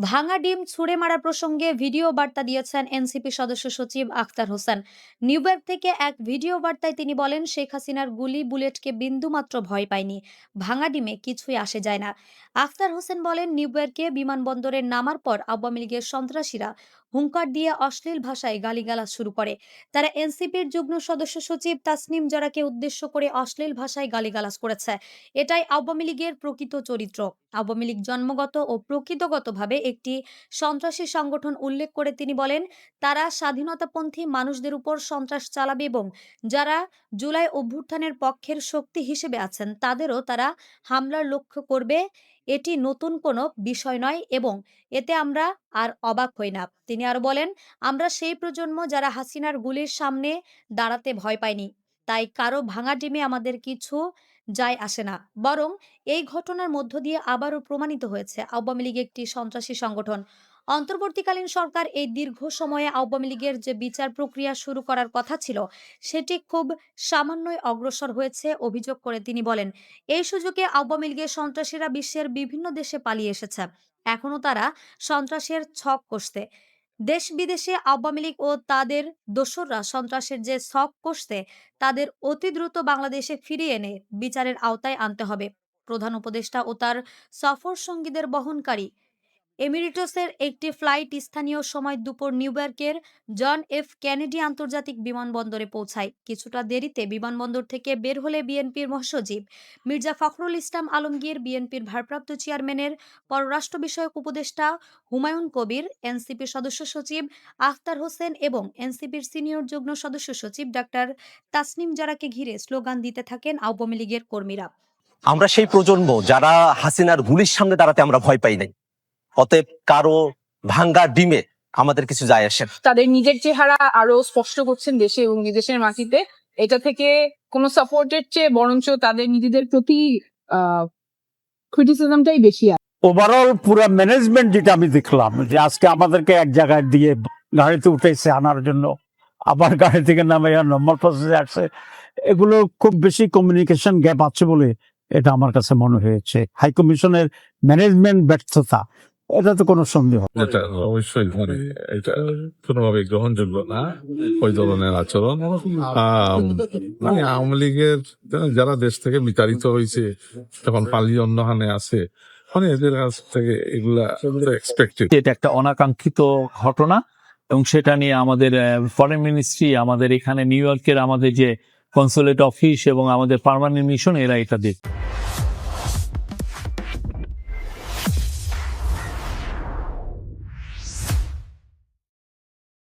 ভাঙা ডিম ছুঁড়ে মারা প্রসঙ্গে ভিডিও বার্তা দিয়েছেন এনসিপি সদস্য সচিব আখতার হোসেন। নিউইয়র্ক থেকে এক ভিডিও বার্তায় তিনি বলেন, শেখ হাসিনার গুলি বুলেটকে বিন্দুমাত্র ভয় পায়নি, ভাঙা ডিমে কিছুই আসে যায় না। আখতার হোসেন বলেন, নিউইয়র্কে বিমানবন্দরে নামার পর আওয়ামী লীগের সন্ত্রাসীরা হুঙ্কার দিয়ে অশ্লীল ভাষায় গালিগালাজ শুরু করে। তারা এনসিপির যুগ্ম সদস্য সচিব তাসনিম জারাকে উদ্দেশ্য করে অশ্লীল ভাষায় গালিগালাজ করেছে। এটাই আওয়ামী লীগের প্রকৃত চরিত্র। আওয়ামী লীগ জন্মগত ও প্রকৃতিগতভাবে একটি সন্ত্রাসী সংগঠন উল্লেখ করে তিনি বলেন, তারা স্বাধীনতাপন্থী মানুষদের উপর সন্ত্রাস চালাবে এবং যারা জুলাই অভ্যুত্থানের পক্ষের শক্তি হিসেবে আছেন তাদেরও তারা হামলার লক্ষ্য করবে। এটি নতুন কোনো বিষয় নয় এবং এতে আমরা আর অবাক হই না। তিনি আরো বলেন, আমরা সেই প্রজন্ম যারা হাসিনার গুলির সামনে দাঁড়াতে ভয় পায়নি, তাই কারো ভাঙা ডিমে আমাদের কিছু যায় আসে না। বরং এই ঘটনার মধ্য দিয়ে আবারও প্রমাণিত হয়েছে আওয়ামী লীগ একটি সন্ত্রাসী সংগঠন। অন্তর্বর্তীকালীন সরকার এই দীর্ঘ সময়ে আওয়ামী লীগের যে বিচার প্রক্রিয়া শুরু করার কথা ছিল সেটি খুব সামান্যই অগ্রসর হয়েছে অভিযোগ করে তিনি বলেন, এই সুযোগে আওয়ামী লীগের সন্ত্রাসীরা বিশ্বের বিভিন্ন দেশে পালিয়ে এসেছে। এখনো তারা সন্ত্রাসের ছক কষতে দেশ বিদেশে আওয়ামী লীগ ও তাদের দোসররা সন্ত্রাসের যে ছক কষতে তাদের অতি দ্রুত বাংলাদেশে ফিরিয়ে এনে বিচারের আওতায় আনতে হবে। প্রধান উপদেষ্টা ও তার সফর সঙ্গীদের বহনকারী এমিরেটসের একটি ফ্লাইট স্থানীয় সময় দুপুর নিউইয়র্কের জন এফ কেনেডি আন্তর্জাতিক বিমানবন্দরে পৌঁছায়। কিছুটা দেরিতে বিমানবন্দর থেকে বের হলে বিএনপির মহাসচিব মির্জা ফখরুল ইসলাম আলমগীর, বিএনপির ভারপ্রাপ্ত চেয়ারম্যানের পররাষ্ট্র বিষয়ক উপদেষ্টা হুমায়ুন কবির, এনসিপির সদস্য সচিব আখতার হোসেন এবং এনসিপির সিনিয়র যুগ্ম সদস্য সচিব ডাক্তার তাসনিম জারাকে ঘিরে স্লোগান দিতে থাকেন আওয়ামী লীগের কর্মীরা। আমরা সেই প্রজন্ম যারা হাসিনার গুলির সামনে দাঁড়াতে আমরা ভয় পাই নাই, অতএব কারো ভাঙ্গা ডিমে আমাদের কিছু যায় আসে না। তাদের নিজের চেহারা আরো স্পষ্ট করছেন দেশে এবং বিদেশের মাটিতে। এটা থেকে কোনো সাপোর্টের চেয়ে বরঞ্চ তাদের নিজেদের প্রতি ক্রিটিসিজমটাই বেশি। ওভারঅল পুরো ম্যানেজমেন্ট যেটা আমি দেখলাম যে আজকে আমাদেরকে এক জায়গায় দিয়ে গাড়িতে উঠেছে আনার জন্য, আবার গাড়ি থেকে নামে নর্মাল প্রসেসে আসছে, এগুলো খুব বেশি কমিউনিকেশন গ্যাপ আছে বলে এটা আমার কাছে মনে হয়েছে। হাই কমিশনের ম্যানেজমেন্ট ব্যর্থতা, এটা তো কোনো সন্দেহ। এটা অবশ্যই এটা কোনোভাবে গ্রহণযোগ্য না ওই ধরনের আচরণ। মানে আওয়ামী লীগের যারা দেশ থেকে বিতাড়িত হয়েছে তখন পালিয়ে অন্যখানে আছে, মানে এদের কাছ থেকে এগুলা এক্সপেক্টেড। এটা একটা অনাকাঙ্ক্ষিত ঘটনা এবং সেটা নিয়ে আমাদের ফরেন মিনিস্ট্রি, আমাদের এখানে নিউ ইয়র্কের আমাদের যে কনসুলেট অফিস এবং আমাদের পার্মানেন্ট মিশন, এরা এটা দেখবে।